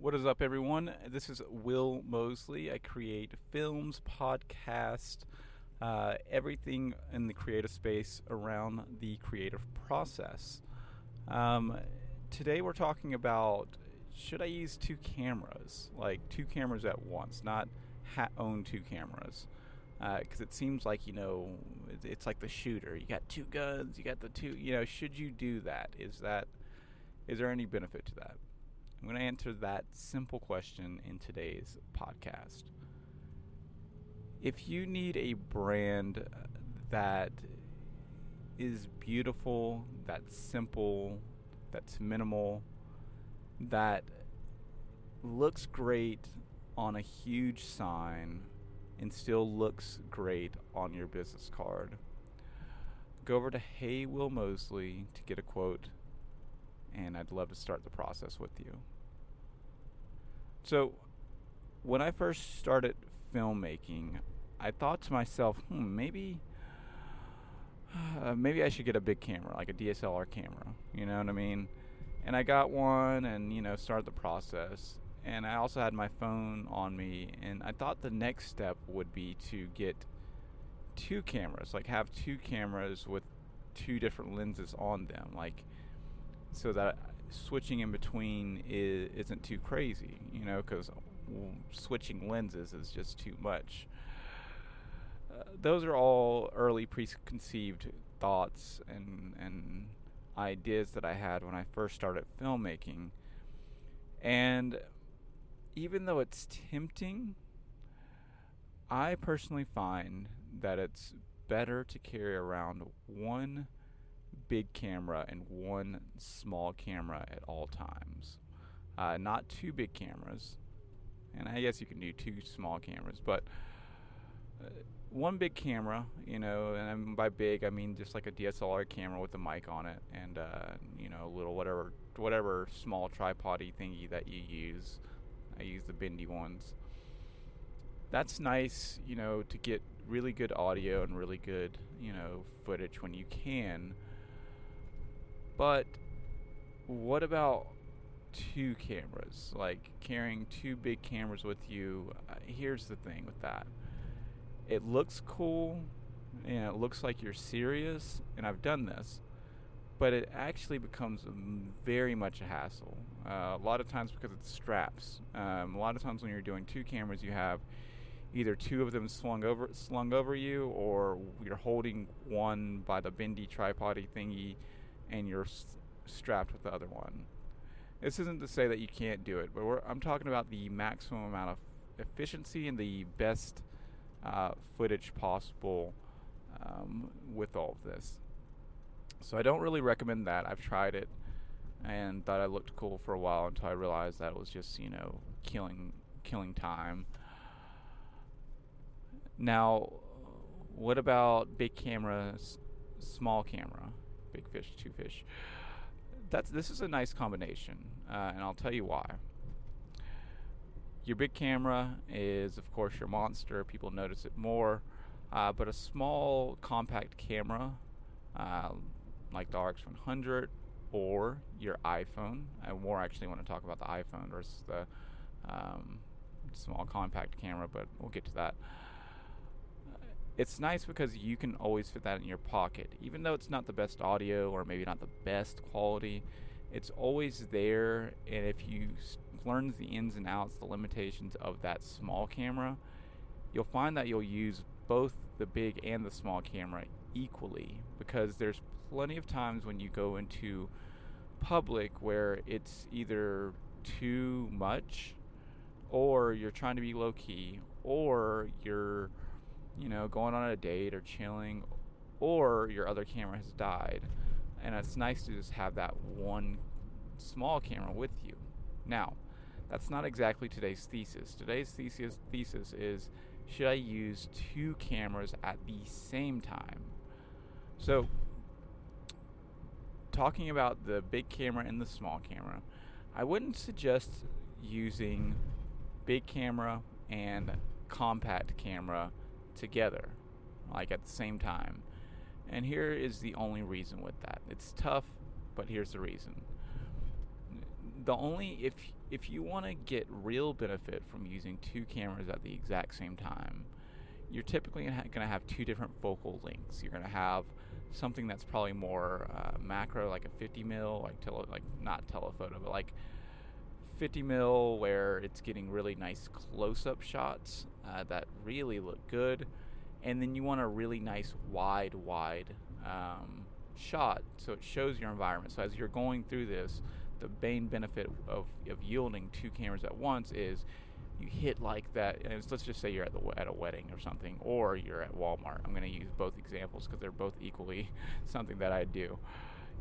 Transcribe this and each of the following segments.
What is up, everyone? This is Will Mosley. I create films, podcasts, everything in the creative space around the creative process. Um, Today, we're talking about should I use two cameras, like two cameras at once, not own two cameras. Because it seems like, it's like the shooter. You got two guns, you got the two, should you do that? Is there any benefit to that? I'm going to answer that simple question in today's podcast. If you need a brand that is beautiful, that's simple, that's minimal, that looks great on a huge sign and still looks great on your business card, go over to Hey Will Mosley to get a quote, and I'd love to start the process with you. So, when I first started filmmaking, I thought to myself, maybe I should get a big camera, like a DSLR camera. You know what I mean? And I got one, and started the process. And I also had my phone on me, and I thought the next step would be to get two cameras, like have two cameras with two different lenses on them, like so that switching in between isn't too crazy, because switching lenses is just too much. Those are all early preconceived thoughts and ideas that I had when I first started filmmaking. And even though it's tempting, I personally find that it's better to carry around one big camera and one small camera at all times. Not two big cameras, and I guess you can do two small cameras, but one big camera, and by big I mean just like a DSLR camera with a mic on it, and a little whatever small tripod-y thingy that you use. I use the bendy ones. That's nice, to get really good audio and really good, footage when you can. But what about two cameras? Like carrying two big cameras with you? Here's the thing with that. It looks cool, and it looks like you're serious, and I've done this, but it actually becomes very much a hassle. A lot of times because it's straps. A lot of times when you're doing two cameras, you have either two of them slung over you, or you're holding one by the bendy tripod-y thingy, and you're strapped with the other one. This isn't to say that you can't do it, but I'm talking about the maximum amount of efficiency and the best footage possible with all of this. So I don't really recommend that. I've tried it and thought I looked cool for a while until I realized that it was just, killing time. Now, what about big cameras, small camera? Big fish, two fish. This is a nice combination, and I'll tell you why. Your big camera is, of course, your monster. People notice it more, but a small compact camera, like the RX100 or your iPhone. I more actually want to talk about the iPhone versus the small compact camera, but we'll get to that. It's nice because you can always fit that in your pocket. Even though it's not the best audio or maybe not the best quality, it's always there. And if you learn the ins and outs, the limitations of that small camera, you'll find that you'll use both the big and the small camera equally, because there's plenty of times when you go into public where it's either too much, or you're trying to be low key, or you're going on a date or chilling, or your other camera has died, and it's nice to just have that one small camera with you. Now, that's not exactly today's thesis. Today's thesis is, should I use two cameras at the same time? So, talking about the big camera and the small camera, I wouldn't suggest using big camera and compact camera together, like at the same time. And here is the only reason with that. It's tough, but here's the reason. The only if you want to get real benefit from using two cameras at the exact same time, you're typically going to have two different focal lengths. You're going to have something that's probably more macro, like a 50 mil, like not telephoto, but like 50 mil, where it's getting really nice close-up shots that really look good, and then you want a really nice wide shot, so it shows your environment. So as you're going through this, the main benefit of yielding two cameras at once is you hit like that. And let's just say you're at a wedding or something, or you're at Walmart. I'm going to use both examples because they're both equally something that I do.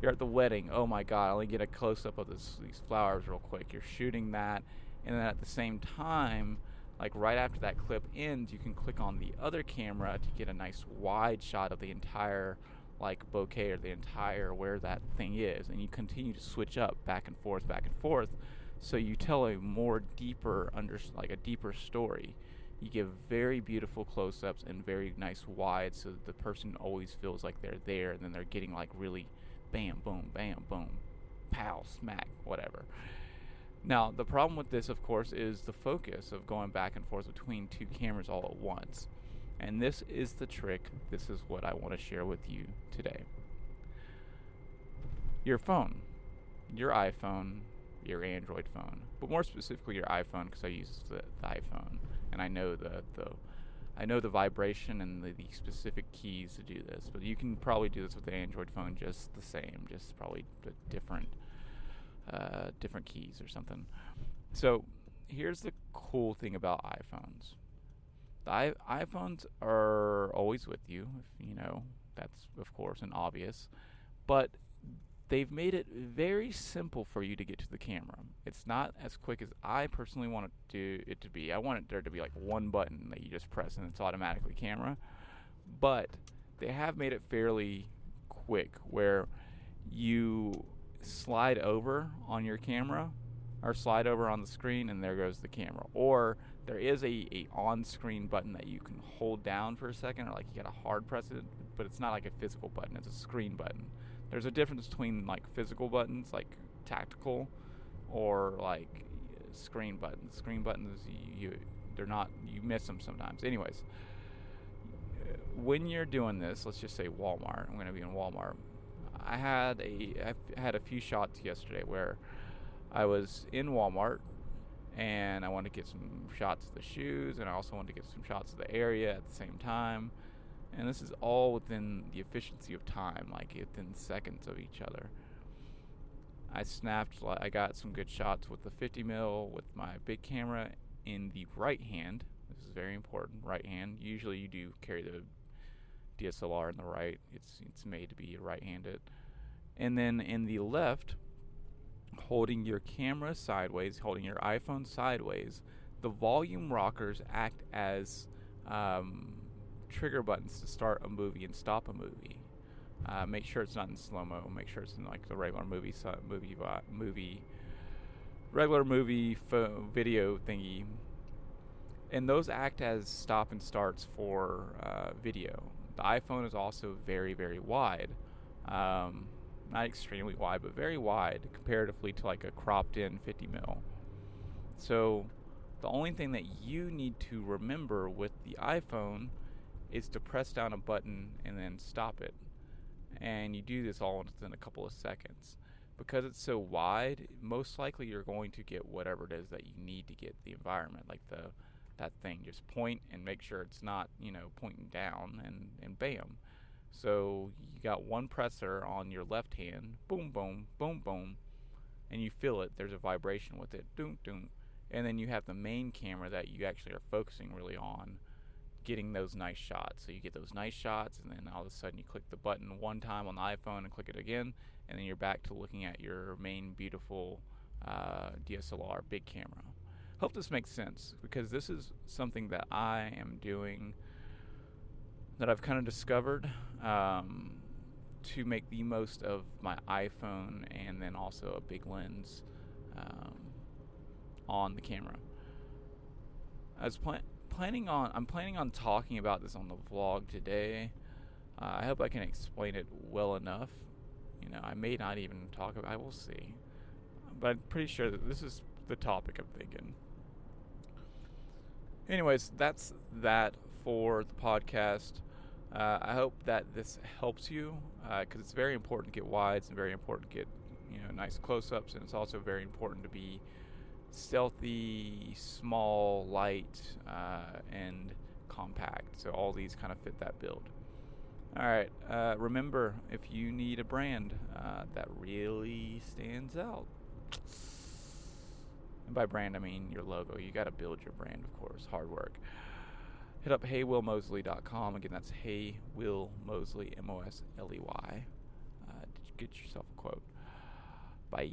You're at the wedding. Oh my God! I only get a close up of these flowers real quick. You're shooting that, and then at the same time, like right after that clip ends, you can click on the other camera to get a nice wide shot of the entire like bouquet, or the entire where that thing is, and you continue to switch up back and forth, so you tell a more deeper like a deeper story. You give very beautiful close-ups and very nice wide, so that the person always feels like they're there, and then they're getting like really bam boom pow smack whatever. Now the problem with this, of course, is the focus of going back and forth between two cameras all at once. And this is the trick. This is what I want to share with you today. Your phone, your iPhone, your Android phone, but more specifically your iPhone, because I use the iPhone, and I know the vibration and the specific keys to do this. But you can probably do this with the Android phone just the same, just probably different keys or something. So here's the cool thing about iPhones. The iPhones are always with you, that's of course an obvious, but they've made it very simple for you to get to the camera. It's not as quick as I personally want it to be. I want there to be like one button that you just press and it's automatically camera, but they have made it fairly quick, where you slide over on your camera, or slide over on the screen, and there goes the camera. Or there is a on-screen button that you can hold down for a second, or like you gotta hard press it, but it's not like a physical button, it's a screen button. There's a difference between like physical buttons, like tactical, or like screen buttons. Screen buttons, you miss them sometimes. Anyways, when you're doing this, let's just say Walmart. I'm gonna be in Walmart. I had a few shots yesterday where I was in Walmart, and I wanted to get some shots of the shoes, and I also wanted to get some shots of the area at the same time. And this is all within the efficiency of time, like within seconds of each other. I got some good shots with the 50 mil with my big camera in the right hand. This is very important, right hand. Usually you do carry the DSLR in the right. It's made to be right-handed. And then in the left, holding your camera sideways, holding your iPhone sideways, the volume rockers act as trigger buttons to start a movie and stop a movie. Make sure it's not in slow-mo. Make sure it's in like the regular video thingy. And those act as stop and starts for video. The iPhone is also very, very wide. Not extremely wide, but very wide comparatively to like a cropped in 50 mil. So the only thing that you need to remember with the iPhone is to press down a button and then stop it. And you do this all within a couple of seconds. Because it's so wide, most likely you're going to get whatever it is that you need to get the environment, like that thing. Just point and make sure it's not, pointing down, and bam. So you got one presser on your left hand, boom, boom, boom, boom, and you feel it. There's a vibration with it, doom, doom. And then you have the main camera that you actually are focusing really on, getting those nice shots. So you get those nice shots, and then all of a sudden you click the button one time on the iPhone and click it again, and then you're back to looking at your main beautiful DSLR big camera. Hope this makes sense, because this is something that I am doing, that I've kind of discovered to make the most of my iPhone, and then also a big lens on the camera. I'm planning on talking about this on the vlog today. I hope I can explain it well enough. I may not even talk about it. I will see. but I'm pretty sure that this is the topic I'm thinking. Anyways, that's that for the podcast. I hope that this helps you, because it's very important to get wides and very important to get nice close-ups, and it's also very important to be stealthy, small, light, and compact. So all these kind of fit that build. All right. Remember, if you need a brand that really stands out, and by brand I mean your logo. You got to build your brand, of course. Hard work. Hit up heywillmosley.com. Again, that's heywillmosley, Mosley. Get yourself a quote. Bye.